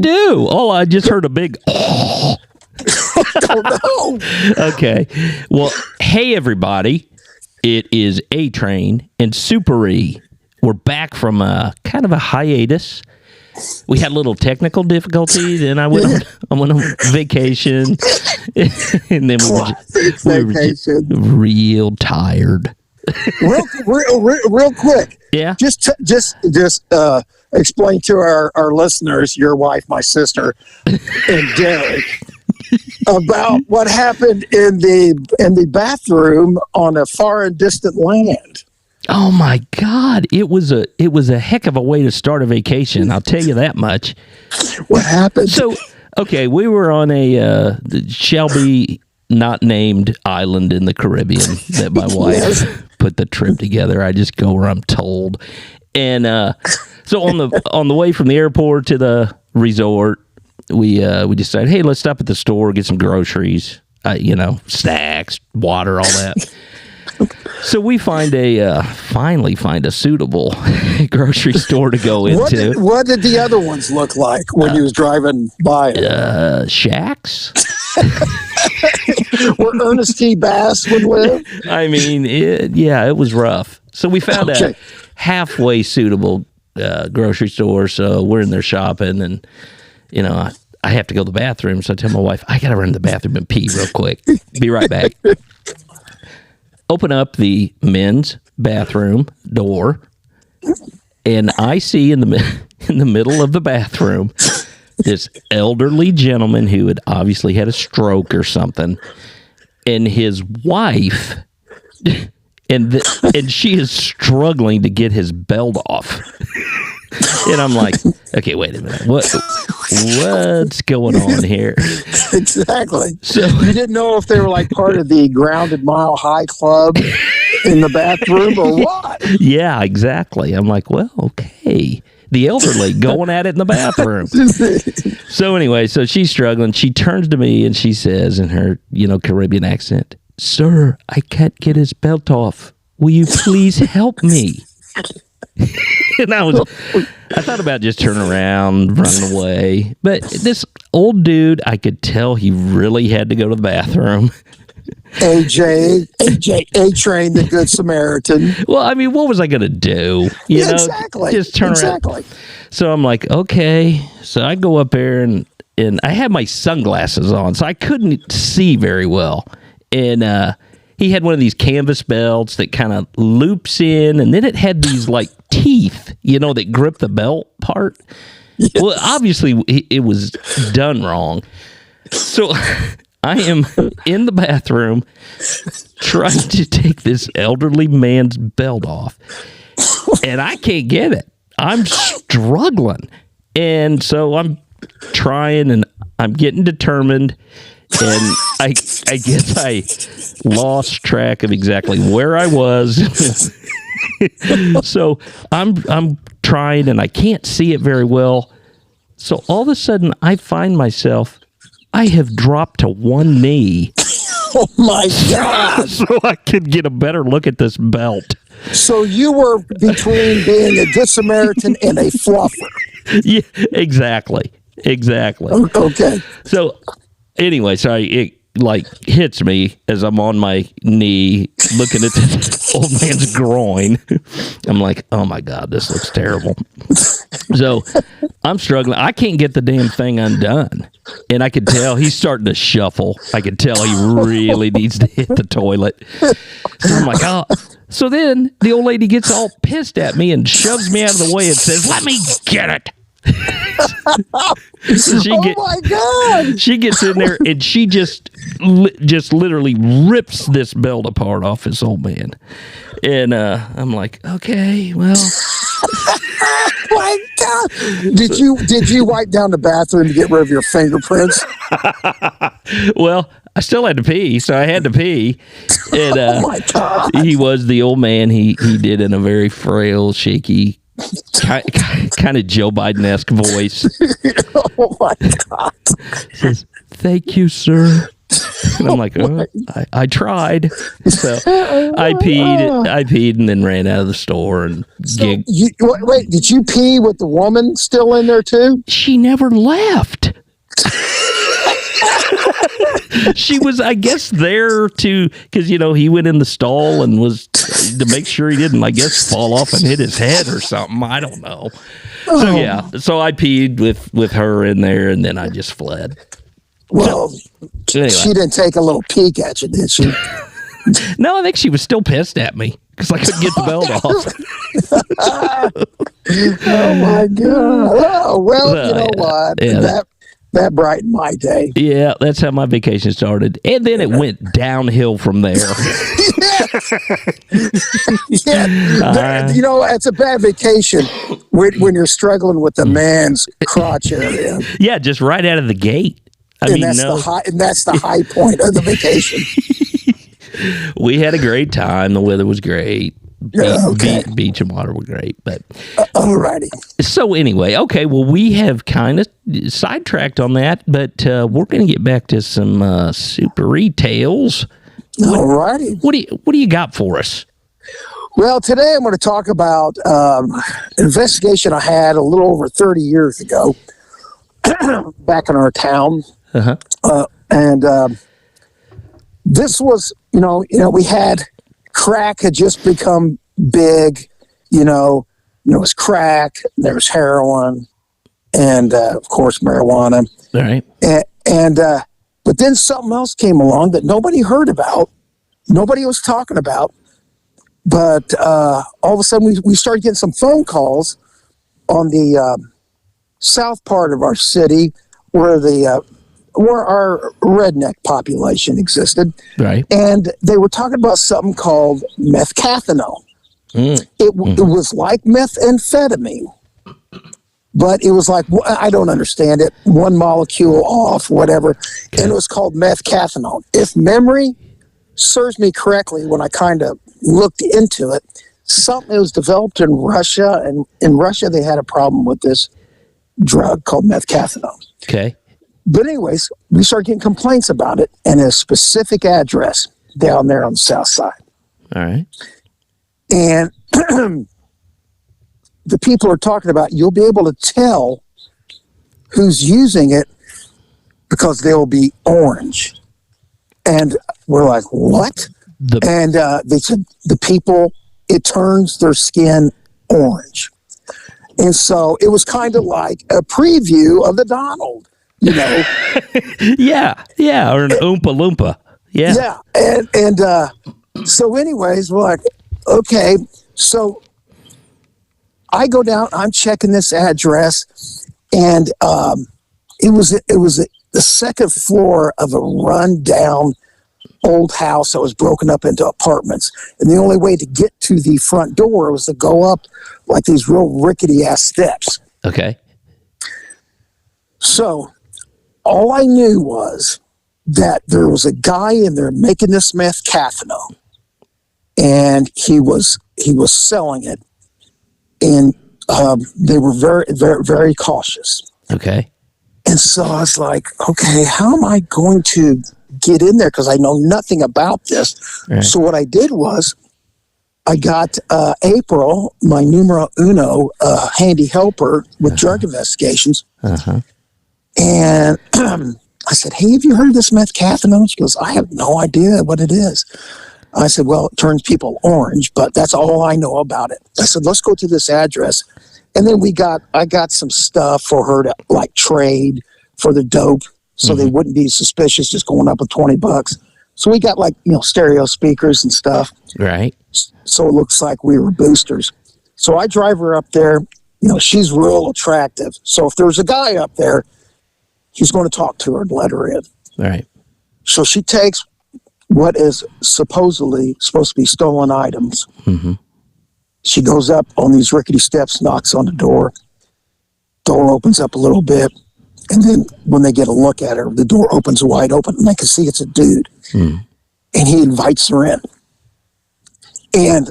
do? Oh, I just heard a big. Oh no. Okay. Well, hey everybody. It is A-Train and Super E. We're back from kind of a hiatus. We had a little technical difficulty, then I went on vacation, and then we were just real tired. Real quick. Yeah. Just explain to our listeners, your wife, my sister, and Derek, about what happened in the bathroom on a far and distant land. Oh my God! It was a heck of a way to start a vacation. I'll tell you that much. What happened? So, okay, we were on a shall be not named island in the Caribbean that my wife put the trip together. I just go where I'm told, and so on the way from the airport to the resort, we decided, hey, let's stop at the store, get some groceries, snacks, water, all that. So we finally find a suitable grocery store to go into. What did the other ones look like when you was driving by? Shacks. Where Ernest T. Bass would live? I mean, it was rough. So we found a halfway suitable grocery store. So we're in there shopping, and I have to go to the bathroom. So I tell my wife, I got to run to the bathroom and pee real quick. Be right back. Open up the men's bathroom door, and I see in the middle of the bathroom this elderly gentleman who had obviously had a stroke or something, and his wife, and she is struggling to get his belt off. And I'm like, okay, wait a minute. What's going on here? Exactly. So you didn't know if they were like part of the Grounded Mile High Club in the bathroom or what? Yeah, exactly. I'm like, well, okay. The elderly going at it in the bathroom. So anyway, so she's struggling. She turns to me and she says in her, Caribbean accent, "Sir, I can't get his belt off. Will you please help me?" And I thought about just turning around, running away. But this old dude, I could tell he really had to go to the bathroom. A-Train, the Good Samaritan. Well, I mean, what was I going to do? Exactly. Just turn around. So I'm like, okay. So I go up there, and I had my sunglasses on, so I couldn't see very well. And he had one of these canvas belts that kind of loops in, and then it had these like teeth, that grip the belt part. Yes. Well, obviously it was done wrong. So I am in the bathroom trying to take this elderly man's belt off, and I can't get it. I'm struggling. And so I'm trying, and I'm getting determined. And I guess I lost track of exactly where I was. So I'm trying, and I can't see it very well. So all of a sudden, I find myself, I have dropped to one knee. Oh my God! So I could get a better look at this belt. So you were between being a Good Samaritan and a fluffer. Yeah, exactly. Okay. So anyway, so it hits me as I'm on my knee looking at this old man's groin. I'm like, oh my God, this looks terrible. So I'm struggling. I can't get the damn thing undone. And I could tell he's starting to shuffle. I could tell he really needs to hit the toilet. So I'm like, oh. So then the old lady gets all pissed at me and shoves me out of the way and says, "Let me get it." So my God! She gets in there and she just literally rips this belt apart off this old man, and I'm like, okay, well. My God! Did you wipe down the bathroom to get rid of your fingerprints? Well, I still had to pee, so I had to pee. And oh my God! He was the old man. He did in a very frail, shaky, kind of Joe Biden-esque voice. Oh my God! He says, "Thank you, sir. And I'm like, oh, I tried. So I peed and then ran out of the store and wait, did you pee with the woman still in there too? She never left. She was, I guess, there because, he went in the stall and was to make sure he didn't, I guess, fall off and hit his head or something. I don't know. So, yeah. So I peed with her in there and then I just fled. Well, anyway. She didn't take a little peek at you, did she? No, I think she was still pissed at me because I couldn't get the belt off. Oh, my God. Oh, well, you know what? Yeah, that brightened my day. Yeah, that's how my vacation started. And then it went downhill from there. Yeah. It's a bad vacation when you're struggling with the man's crotch area. Yeah, just right out of the gate. That's the high point of the vacation. We had a great time. The weather was great. Beach and water were great. But alrighty. So anyway, okay. Well, we have kind of sidetracked on that, but we're going to get back to some super retails. Alrighty. What do you got for us? Well, today I'm going to talk about an investigation I had a little over 30 years ago back in our town. Uh-huh. This was, we had crack had just become big, it was crack, there was heroin, and of course marijuana. All right. But then something else came along that nobody heard about, nobody was talking about, but all of a sudden we started getting some phone calls on the south part of our city where our redneck population existed. Right. And they were talking about something called methcathinone. It was like methamphetamine, but it was like, I don't understand it, one molecule off, whatever. Okay. And it was called methcathinone. If memory serves me correctly, when I kind of looked into it, something was developed in Russia, and in Russia they had a problem with this drug called methcathinone. Okay. But anyways, we started getting complaints about it and a specific address down there on the south side. All right. And the people are talking about, you'll be able to tell who's using it because they'll be orange. And we're like, what? And they said the people, it turns their skin orange. And so it was kind of like a preview of the Donald. Yeah, or an Oompa Loompa. Yeah. And so anyways, we're like, okay, so I go down, I'm checking this address, and it was the second floor of a rundown old house that was broken up into apartments, and the only way to get to the front door was to go up like these real rickety ass steps. Okay. So all I knew was that there was a guy in there making this methcathinone, and he was selling it, and they were very, very, very cautious. Okay. And so I was like, okay, how am I going to get in there? Because I know nothing about this. Right. So what I did was I got April, my numero uno, handy helper with drug investigations. Uh-huh. And I said, hey, have you heard of this methcathinone? She goes, I have no idea what it is. I said, well, it turns people orange, but that's all I know about it. I said, let's go to this address. And then I got some stuff for her to like trade for the dope so they wouldn't be suspicious just going up with $20. So we got like, stereo speakers and stuff. Right. So it looks like we were boosters. So I drive her up there. She's real attractive. So if there's a guy up there, he's going to talk to her and let her in. Right. So she takes what is supposedly supposed to be stolen items. Mm-hmm. She goes up on these rickety steps, knocks on the door. Door opens up a little bit. And then when they get a look at her, the door opens wide open and they can see it's a dude. And he invites her in. And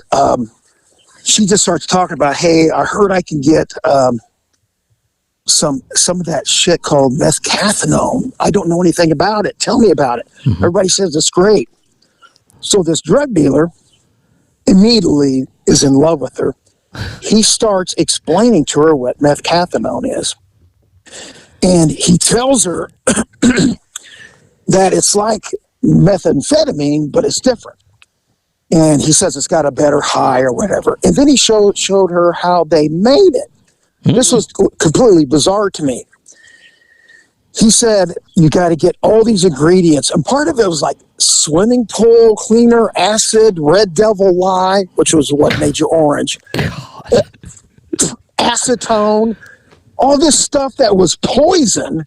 she just starts talking about, hey, I heard I can get some of that shit called methcathinone. I don't know anything about it. Tell me about it. Everybody says it's great. So this drug dealer immediately is in love with her. He starts explaining to her what methcathinone is. And he tells her that it's like methamphetamine, but it's different. And he says it's got a better high or whatever. And then he showed her how they made it. This was completely bizarre to me. He said, you got to get all these ingredients. And part of it was like swimming pool cleaner, acid, red devil lye, which was what made you orange, acetone, all this stuff that was poison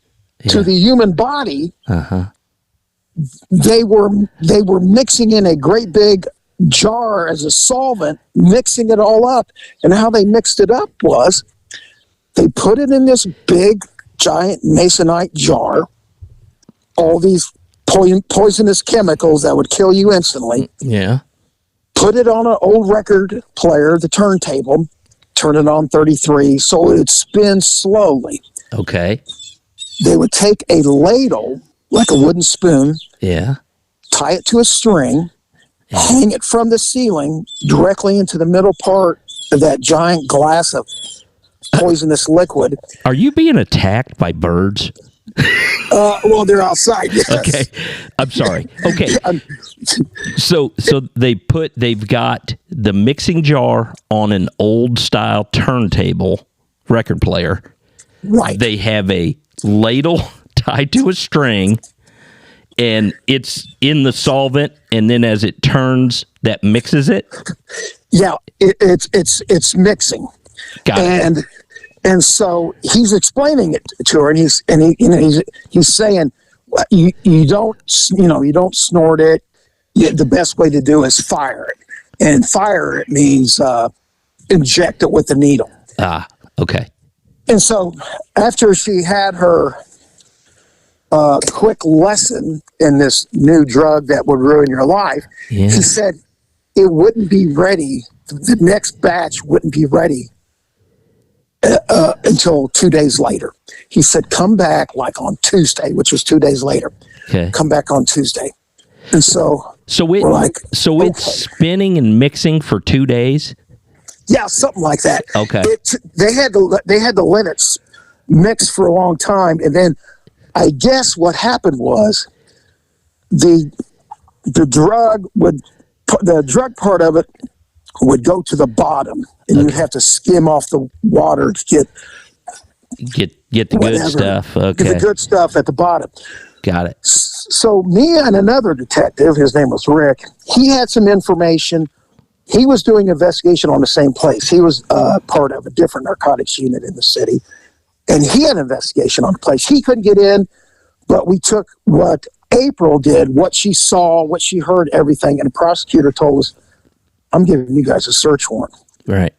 to the human body. They were mixing in a great big jar as a solvent, mixing it all up. And how they mixed it up was they put it in this big, giant masonite jar, all these poisonous chemicals that would kill you instantly. Yeah. Put it on an old record player, the turntable, turn it on 33, so it would spin slowly. Okay. They would take a ladle, like a wooden spoon, tie it to a string, hang it from the ceiling directly into the middle part of that giant glass of poisonous liquid. Are you being attacked by birds? Well, they're outside. Yes. Okay. I'm sorry. Okay. So they've got the mixing jar on an old style turntable record player. Right. They have a ladle tied to a string, and it's in the solvent, and then as it turns, that mixes it. Yeah, it's mixing. Got it. And so he's explaining it to her, and he's saying, well, you don't snort it. The best way to do is fire it, and fire it means inject it with the needle. Okay. And so after she had her quick lesson in this new drug that would ruin your life, he said it wouldn't be ready. The next batch wouldn't be ready until 2 days later. He said, come back like on Tuesday, which was 2 days later. Okay. Come back on Tuesday. And it's spinning and mixing for 2 days? Yeah, something like that. Okay. They had to let it mix for a long time, and then I guess what happened was the drug part of it would go to the bottom, and you'd have to skim off the water to get the good stuff. Okay. Get the good stuff at the bottom. Got it. So me and another detective, his name was Rick, he had some information. He was doing an investigation on the same place. He was part of a different narcotics unit in the city, and he had an investigation on the place. He couldn't get in, but we took what April did, what she saw, what she heard, everything, and the prosecutor told us, I'm giving you guys a search warrant. Right.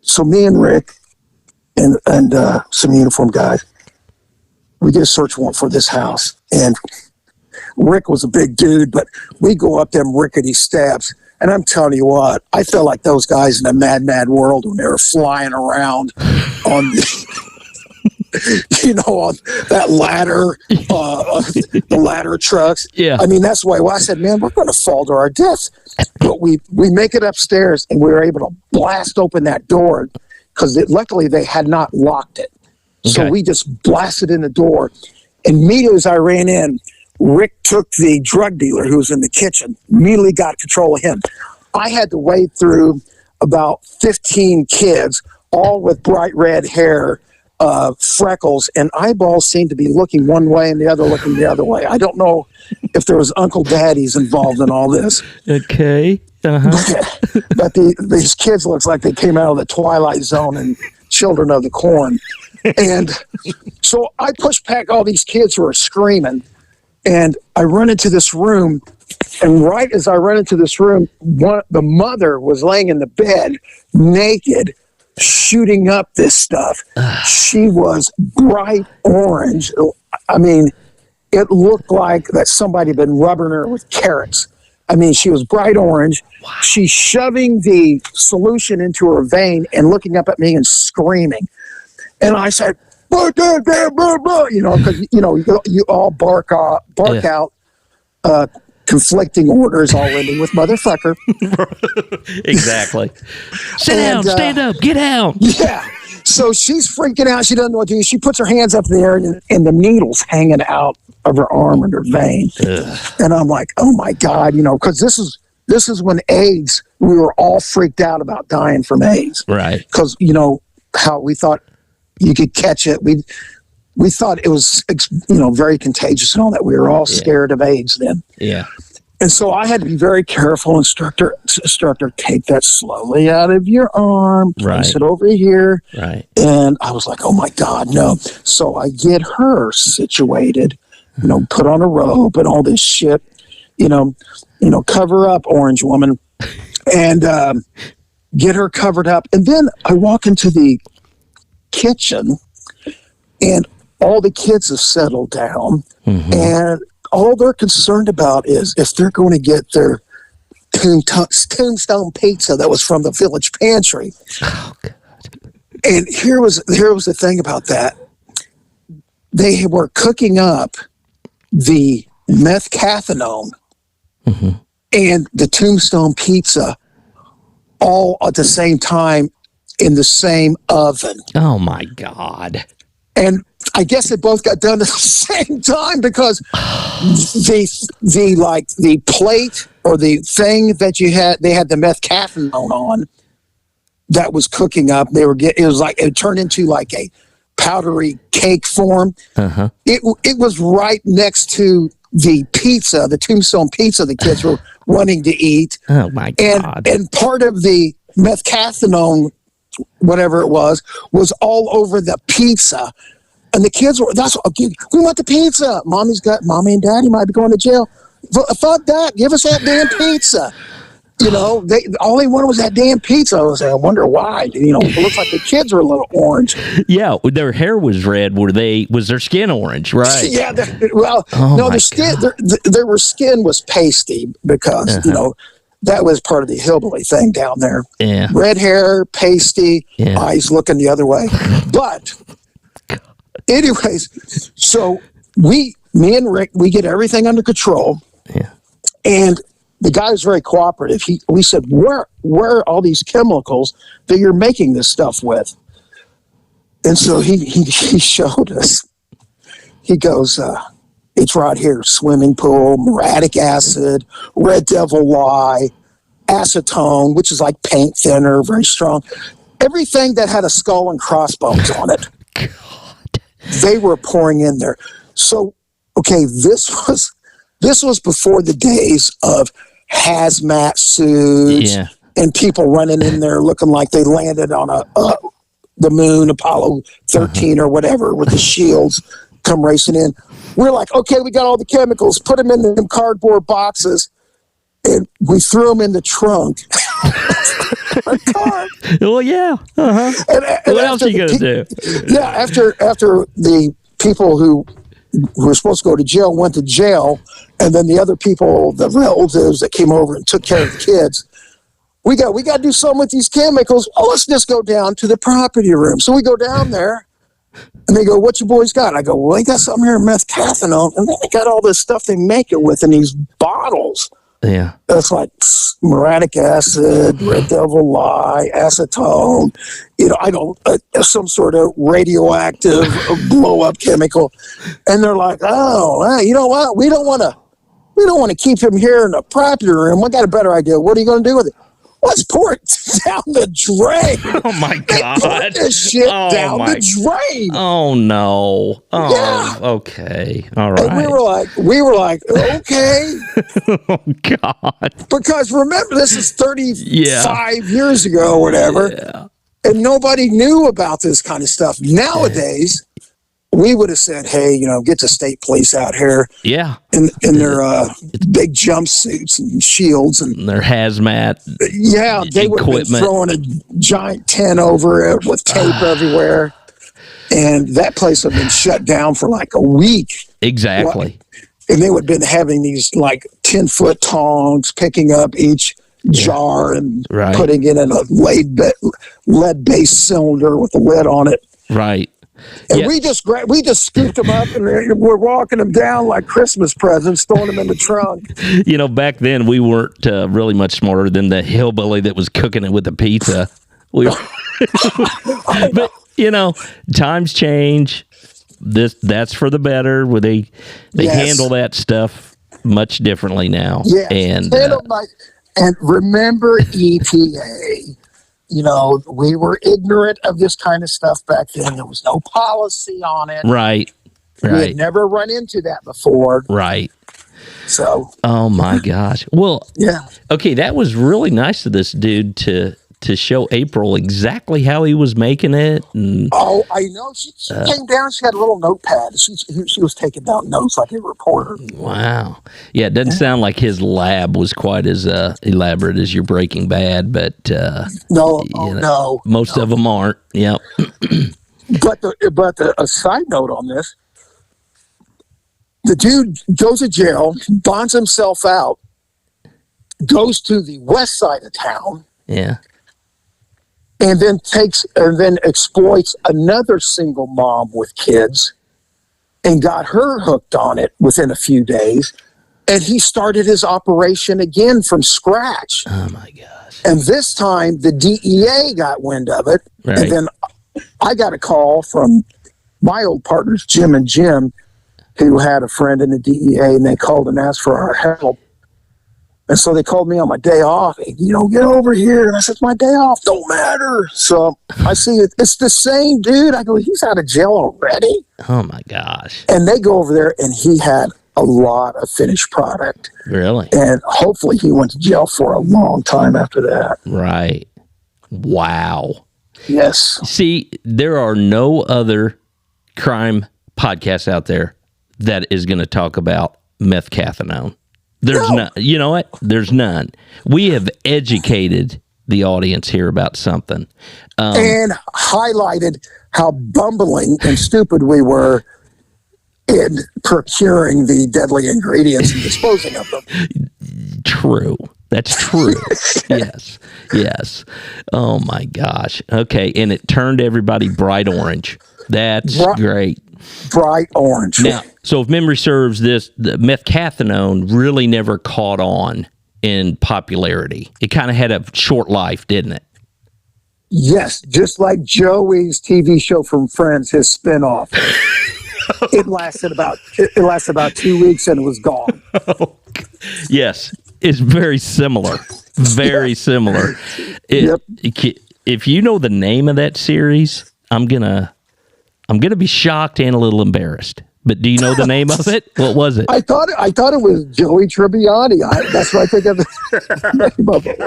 So me and Rick and some uniformed guys, we get a search warrant for this house. And Rick was a big dude, but we go up them rickety steps. And I'm telling you what, I felt like those guys in a mad, mad world when they were flying around on on that ladder, the ladder trucks. Yeah. I mean, that's why I said, man, we're going to fall to our deaths. But we make it upstairs, and we were able to blast open that door because luckily they had not locked it. Okay. So we just blasted in the door. Immediately as I ran in, Rick took the drug dealer who was in the kitchen, immediately got control of him. I had to wade through about 15 kids, all with bright red hair, freckles, and eyeballs seemed to be looking one way and the other looking the other way. I don't know if there was Uncle Daddies involved in all this. Okay. Uh-huh. But these kids looks like they came out of the Twilight Zone and Children of the Corn. And so I pushed back all these kids who are screaming, and I run into this room, and right as I run into this room, the mother was laying in the bed, naked, shooting up this stuff. She was bright orange. I mean, it looked like that somebody had been rubbing her with carrots. I mean, she was bright orange. Wow. She's shoving the solution into her vein and looking up at me and screaming. And I said, you know, because you all bark out conflicting orders, all ending with motherfucker. Exactly. Sit down, stand up, get out. Yeah. So she's freaking out. She doesn't know what to do. She puts her hands up in the air, and the needle's hanging out of her arm and her vein. Ugh. And I'm like, oh my God, you know, because this is when AIDS, we were all freaked out about dying from AIDS. Right. Because, you know, how we thought you could catch it. We thought it was, you know, very contagious and all that. We were all scared of AIDS then. Yeah. And so I had to be very careful. Instructor, take that slowly out of your arm. Place it over here. Right. And I was like, oh my God, no. So I get her situated, you know, put on a robe and all this shit, you know, cover up, orange woman, and get her covered up. And then I walk into the kitchen, and all the kids have settled down, and all they're concerned about is if they're going to get their tombstone pizza that was from the village pantry. Oh, God. And here was the thing about that. They were cooking up the methcathinone and the tombstone pizza all at the same time in the same oven. Oh, my God. And I guess they both got done at the same time because the plate or the thing that they had the methcathinone on that was cooking up. It turned into like a powdery cake form. It was right next to the pizza, the tombstone pizza the kids were wanting to eat. Oh my God. And part of the methcathinone, whatever it was all over the pizza. And the kids were, we want the pizza. Mommy and daddy might be going to jail. Fuck that. Give us that damn pizza. You know, all they wanted was that damn pizza. I wonder why. You know, it looks like the kids were a little orange. Yeah, their hair was red. Was their skin orange? Right. Yeah. Their skin, their skin was pasty because, you know, that was part of the hillbilly thing down there. Yeah. Red hair, pasty, eyes looking the other way. But anyways, so me and Rick, we get everything under control. Yeah. And the guy was very cooperative. We said, where are all these chemicals that you're making this stuff with? And so he showed us. He goes, it's right here: swimming pool, muriatic acid, red devil lye, acetone, which is like paint thinner, very strong. Everything that had a skull and crossbones on it. God. They were pouring in there. So, okay, this was before the days of hazmat suits and people running in there looking like they landed on the moon, Apollo 13 or whatever, with the shields come racing in. We're like, okay, we got all the chemicals, put them in them cardboard boxes, and we threw them in the trunk. Our car. Well, yeah. And what else are you going to do? Yeah, after the people who were supposed to go to jail went to jail, and then the other people, the relatives that came over and took care of the kids, we got to do something with these chemicals. Oh, let's just go down to the property room. So we go down there, and they go, "What you boys got?" I go, "Well, they got something here, methcathinone, and then they got all this stuff they make it with in these bottles." Yeah, that's like muriatic acid, red devil lye, acetone. You know, I don't some sort of radioactive blow up chemical, and they're like, "Oh, you know what? We don't want to keep him here in the property room. We got a better idea. What are you going to do with it? Let's pour it down the drain." Oh my God! They poured this shit down the drain. Oh no! Oh, yeah. Okay. All right. And we were like, okay. Oh God! Because remember, this is 35 years ago, or whatever, and nobody knew about this kind of stuff. Nowadays, we would have said, "Hey, you know, get the state police out here." Yeah. In their big jumpsuits and shields and their hazmat. Yeah, they would have been throwing a giant tent over it with tape everywhere, and that place would have been shut down for like a week. Exactly. And they would have been having these like 10-foot tongs, picking up each jar and putting it in a lead-based cylinder with a lid on it. Right. And Yeah. we just scooped them up and we're walking them down like Christmas presents, throwing them in the trunk. Back then we weren't really much smarter than the hillbilly that was cooking it with the pizza. But times change. That's for the better. Where they handle that stuff much differently now. Yeah, and and remember EPA. We were ignorant of this kind of stuff back then. There was no policy on it. Right. We had never run into that before. Right. So. Oh my gosh. Well. Yeah. Okay, that was really nice of this dude to show April exactly how he was making it. And, I know. She came down. She had a little notepad. She was taking down notes like a reporter. Wow. Yeah, it doesn't sound like his lab was quite as elaborate as your Breaking Bad, but no. Most of them aren't. Yep. But a side note on this, the dude goes to jail, bonds himself out, goes to the west side of town. Yeah. And then exploits another single mom with kids and got her hooked on it within a few days. And he started his operation again from scratch. Oh my gosh. And this time the DEA got wind of it. Right. And then I got a call from my old partners, Jim and Jim, who had a friend in the DEA, and they called and asked for our help. And so they called me on my day off. Hey, get over here. And I said, my day off don't matter. So I see it. It's the same dude. I go, he's out of jail already. Oh my gosh. And they go over there, and he had a lot of finished product. Really? And hopefully he went to jail for a long time after that. Right. Wow. Yes. See, there are no other crime podcasts out there that is going to talk about methcathinone. There's none. You know what? There's none. We have educated the audience here about something. And highlighted how bumbling and stupid we were in procuring the deadly ingredients and disposing of them. True. That's true. Yes. Oh my gosh. Okay. And it turned everybody bright orange. That's great. Bright orange. Now, so if memory serves, the methcathinone really never caught on in popularity. It kind of had a short life, didn't it? Yes, just like Joey's TV show from Friends, his spinoff. It lasted about 2 weeks and it was gone. Yes, it's very similar. Very similar. If you know the name of that series, I'm gonna be shocked and a little embarrassed. But do you know the name of it? What was it? I thought it was Joey Tribbiani. That's what I think of the name of it.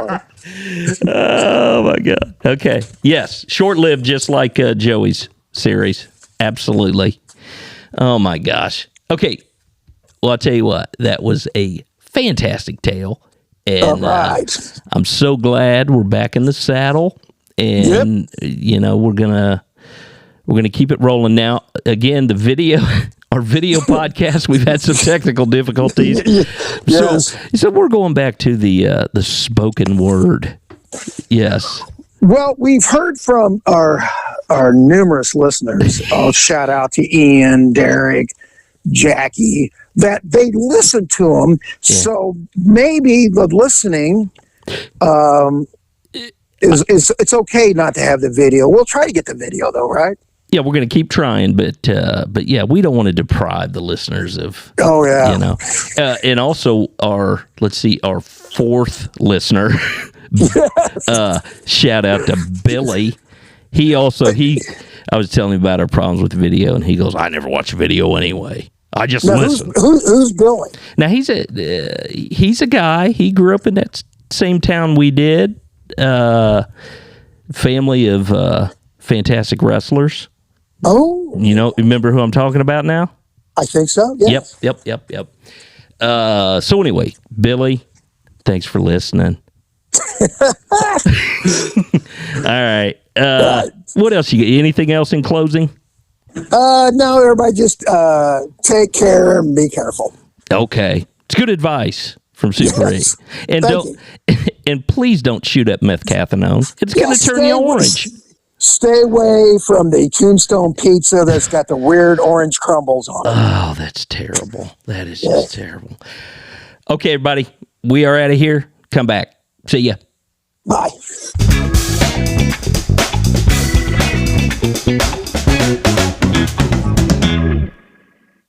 Oh my God. Okay. Yes. Short-lived, just like Joey's series. Absolutely. Oh my gosh. Okay. Well, I'll tell you what. That was a fantastic tale. And all right. I'm so glad we're back in the saddle. And we're gonna keep it rolling now. Again, our video podcast, we've had some technical difficulties. Yes. So we're going back to the spoken word. Yes. Well, we've heard from our numerous listeners. I'll shout out to Ian, Derek, Jackie, that they listen to them. Yeah. So maybe the listening it's okay not to have the video. We'll try to get the video though, right? Yeah, we're going to keep trying, but yeah, we don't want to deprive the listeners of. Oh yeah, and also our fourth listener. Shout out to Billy. I was telling him about our problems with video, and he goes, "I never watch video anyway. I just listen." Who's Billy? Now he's a guy. He grew up in that same town we did. Family of fantastic wrestlers. Oh, remember who I'm talking about now? I think so. Yes. Yep. So anyway, Billy, thanks for listening. All right. What else you got? Anything else in closing? No, everybody just take care and be careful. Okay. It's good advice from Super E. And and please don't shoot up methcathinone. It's going to turn you orange. Stay away from the Tombstone pizza that's got the weird orange crumbles on it. Oh, that's terrible. That is just terrible. Okay, everybody, we are out of here. Come back. See ya. Bye.